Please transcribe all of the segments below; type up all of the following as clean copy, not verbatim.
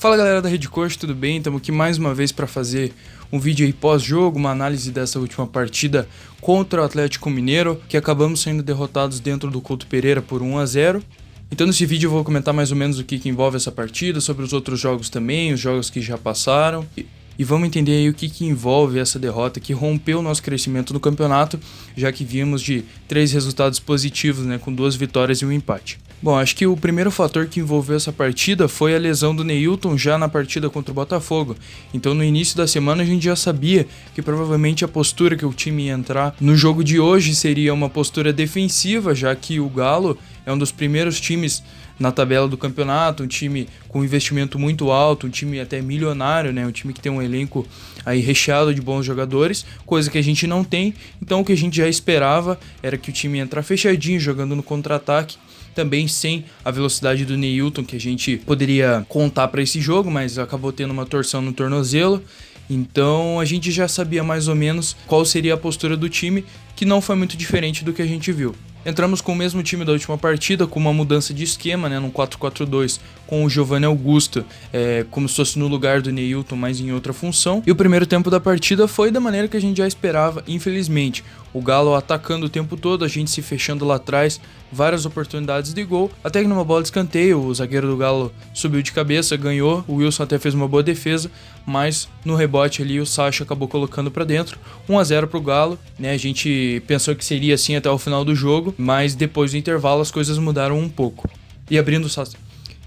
Fala galera da Rede Coxa, tudo bem? Estamos aqui mais uma vez para fazer um vídeo aí pós-jogo, uma análise dessa última partida contra o Atlético Mineiro, que acabamos sendo derrotados dentro do Couto Pereira por 1-0. Então nesse vídeo eu vou comentar mais ou menos o que envolve essa partida, sobre os outros jogos também, os jogos que já passaram. E vamos entender aí o que envolve essa derrota que rompeu o nosso crescimento no campeonato, já que vimos de 3 resultados positivos, com 2 vitórias e um empate. Bom, acho que o primeiro fator que envolveu essa partida foi a lesão do Neilton já na partida contra o Botafogo. Então no início da semana a gente já sabia que provavelmente a postura que o time ia entrar no jogo de hoje seria uma postura defensiva, já que o Galo é um dos primeiros times na tabela do campeonato, um time com investimento muito alto, um time até milionário, um time que tem um elenco aí recheado de bons jogadores, coisa que a gente não tem. Então o que a gente já esperava era que o time ia entrar fechadinho, jogando no contra-ataque, também sem a velocidade do Neilton, que a gente poderia contar para esse jogo, mas acabou tendo uma torção no tornozelo. Então a gente já sabia mais ou menos qual seria a postura do time, que não foi muito diferente do que a gente viu. Entramos com o mesmo time da última partida, com uma mudança de esquema, num 4-4-2, com o Giovanni Augusto como se fosse no lugar do Neilton, mas em outra função. E o primeiro tempo da partida foi da maneira que a gente já esperava, infelizmente. O Galo atacando o tempo todo, a gente se fechando lá atrás, várias oportunidades de gol, até que numa bola de escanteio, o zagueiro do Galo subiu de cabeça, ganhou, o Wilson até fez uma boa defesa, mas no rebote ali o Sacha acabou colocando para dentro, 1-0 pro Galo, A gente pensou que seria assim até o final do jogo, mas depois do intervalo as coisas mudaram um pouco. E abrindo o Sacha.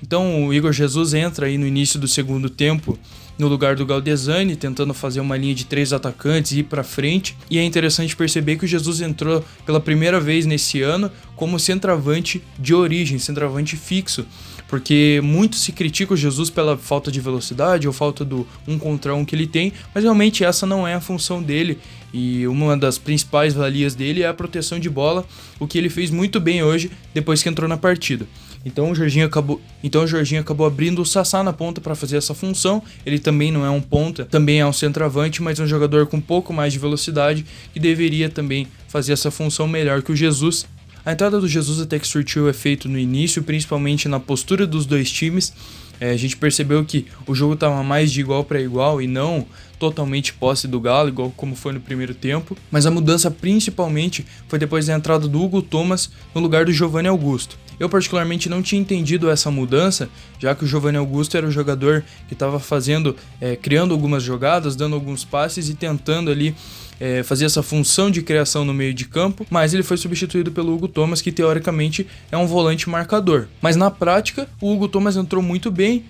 Então o Igor Jesus entra aí no início do segundo tempo no lugar do Galdesani, tentando fazer uma linha de 3 atacantes e ir para frente. E é interessante perceber que o Jesus entrou pela primeira vez nesse ano como centroavante de origem, centroavante fixo, porque muito se critica o Jesus pela falta de velocidade ou falta do 1 contra 1 que ele tem, mas realmente essa não é a função dele. E uma das principais valias dele é a proteção de bola, o que ele fez muito bem hoje depois que entrou na partida. Então o Jorginho acabou abrindo o Sassá na ponta para fazer essa função. Ele também não é um ponta, também é um centroavante, mas é um jogador com um pouco mais de velocidade que deveria também fazer essa função melhor que o Jesus. A entrada do Jesus até que surtiu efeito no início, principalmente na postura dos dois times. A gente percebeu que o jogo estava mais de igual para igual e não totalmente posse do Galo, igual como foi no primeiro tempo. Mas a mudança principalmente foi depois da entrada do Hugo Thomas no lugar do Giovanni Augusto. Eu particularmente não tinha entendido essa mudança, já que o Giovanni Augusto era o jogador que estava criando algumas jogadas, dando alguns passes e tentando ali fazer essa função de criação no meio de campo, mas ele foi substituído pelo Hugo Thomas, que teoricamente é um volante marcador. Mas na prática, o Hugo Thomas entrou muito bem,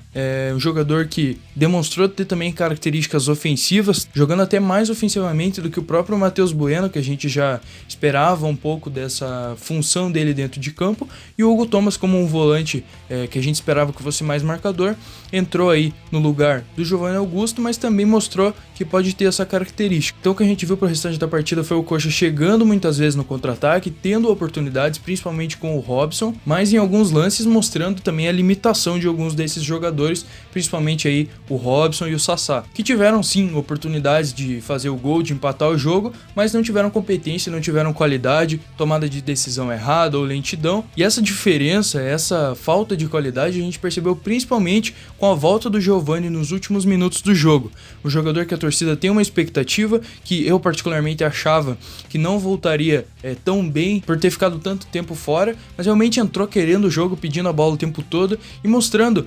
um jogador que demonstrou ter também características ofensivas, jogando até mais ofensivamente do que o próprio Matheus Bueno, que a gente já esperava um pouco dessa função dele dentro de campo, e o Hugo Thomas como um volante que a gente esperava que fosse mais marcador, entrou aí no lugar do Giovanni Augusto, mas também mostrou que pode ter essa característica. Então o que a gente viu pro restante da partida foi o Coxa chegando muitas vezes no contra-ataque, tendo oportunidades, principalmente com o Robson, mas em alguns lances mostrando também a limitação de alguns desses jogadores, principalmente aí o Robson e o Sassá, que tiveram sim oportunidades de fazer o gol, de empatar o jogo, mas não tiveram competência, não tiveram qualidade, tomada de decisão errada ou lentidão. E essa diferença, essa falta de qualidade a gente percebeu principalmente com a volta do Giovanni nos últimos minutos do jogo. O jogador que a torcida tem uma expectativa, que eu particularmente achava que não voltaria tão bem por ter ficado tanto tempo fora, mas realmente entrou querendo o jogo, pedindo a bola o tempo todo e mostrando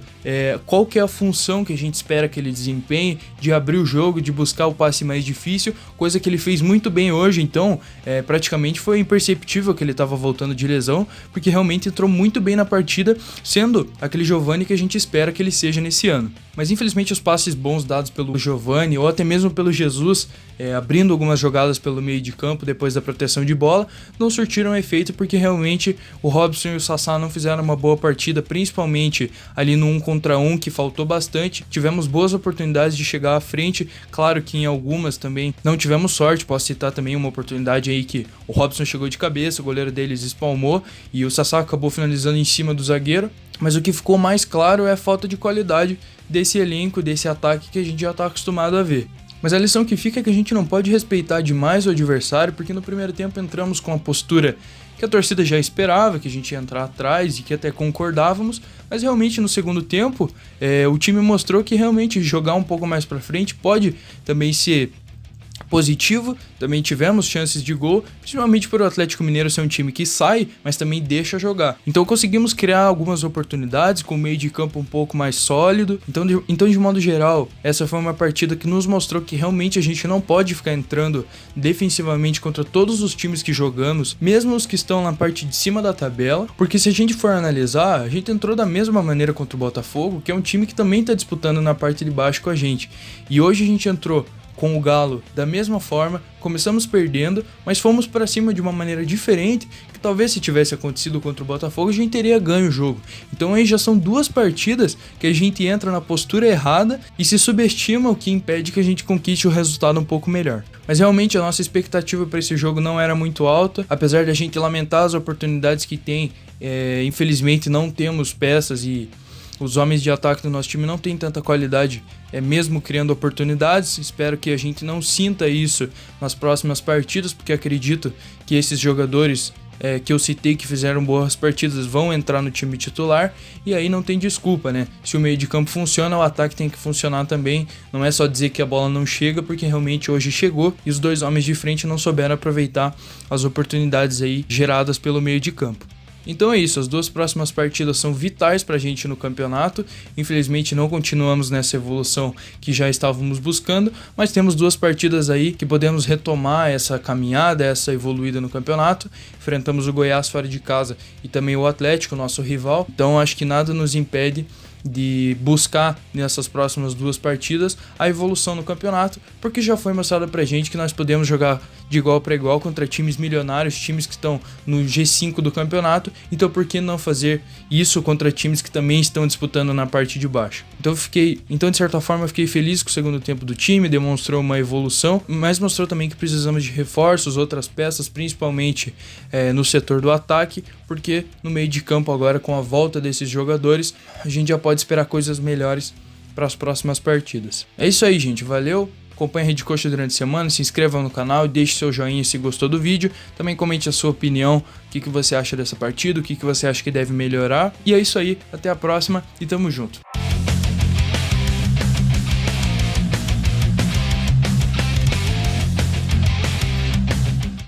qual que é a função que a gente espera que ele desempenhe, de abrir o jogo, de buscar o passe mais difícil, coisa que ele fez muito bem hoje. Então praticamente foi imperceptível que ele estava voltando de lesão, porque realmente entrou muito bem na partida, sendo aquele Giovanni que a gente espera que ele seja nesse ano. Mas infelizmente os passes bons dados pelo Giovanni ou até mesmo pelo Jesus, abrindo algumas jogadas pelo meio de campo depois da proteção de bola, não surtiram efeito, porque realmente o Robson e o Sassá não fizeram uma boa partida, principalmente ali no 1 contra 1, que faltou bastante. Tivemos boas oportunidades de chegar à frente, claro que em algumas também não tivemos sorte. Posso citar também uma oportunidade aí que o Robson chegou de cabeça, o goleiro deles espalmou e o Sassá acabou finalizando em cima do zagueiro. Mas o que ficou mais claro é a falta de qualidade desse elenco, desse ataque que a gente já está acostumado a ver. Mas a lição que fica é que a gente não pode respeitar demais o adversário, porque no primeiro tempo entramos com a postura que a torcida já esperava, que a gente ia entrar atrás e que até concordávamos, mas realmente no segundo tempo o time mostrou que realmente jogar um pouco mais para frente pode também ser positivo. Também tivemos chances de gol, principalmente por o Atlético Mineiro ser um time que sai, mas também deixa jogar. Então conseguimos criar algumas oportunidades com o meio de campo um pouco mais sólido. Então de modo geral, essa foi uma partida que nos mostrou que realmente a gente não pode ficar entrando defensivamente contra todos os times que jogamos, mesmo os que estão na parte de cima da tabela, porque se a gente for analisar, a gente entrou da mesma maneira contra o Botafogo, que é um time que também está disputando na parte de baixo com a gente. E hoje a gente entrou com o Galo da mesma forma, começamos perdendo, mas fomos para cima de uma maneira diferente, que talvez se tivesse acontecido contra o Botafogo a gente teria ganho o jogo. Então aí já são 2 partidas que a gente entra na postura errada e se subestima, o que impede que a gente conquiste o resultado um pouco melhor. Mas realmente a nossa expectativa para esse jogo não era muito alta, apesar de a gente lamentar as oportunidades que tem, infelizmente não temos peças e os homens de ataque do nosso time não têm tanta qualidade, mesmo criando oportunidades. Espero que a gente não sinta isso nas próximas partidas, porque acredito que esses jogadores que eu citei que fizeram boas partidas vão entrar no time titular, e aí não tem desculpa, né? Se o meio de campo funciona, o ataque tem que funcionar também. Não é só dizer que a bola não chega, porque realmente hoje chegou e os 2 homens de frente não souberam aproveitar as oportunidades aí geradas pelo meio de campo. Então é isso, as 2 próximas partidas são vitais pra gente no campeonato. Infelizmente não continuamos nessa evolução que já estávamos buscando, mas temos 2 partidas aí que podemos retomar essa caminhada, essa evoluída no campeonato. Enfrentamos o Goiás fora de casa e também o Atlético, nosso rival. Então acho que nada nos impede de buscar nessas próximas 2 partidas a evolução no campeonato, porque já foi mostrado pra gente que nós podemos jogar de igual para igual contra times milionários, times que estão no G5 do campeonato. Então por que não fazer isso contra times que também estão disputando na parte de baixo? Então de certa forma eu fiquei feliz com o segundo tempo do time, demonstrou uma evolução, mas mostrou também que precisamos de reforços, outras peças, principalmente no setor do ataque, porque no meio de campo agora, com a volta desses jogadores, a gente já pode esperar coisas melhores para as próximas partidas. É isso aí, gente, valeu! Acompanhe a Rede Coxa durante a semana, se inscreva no canal e deixe seu joinha se gostou do vídeo. Também comente a sua opinião, o que você acha dessa partida, o que você acha que deve melhorar. E é isso aí, até a próxima e tamo junto!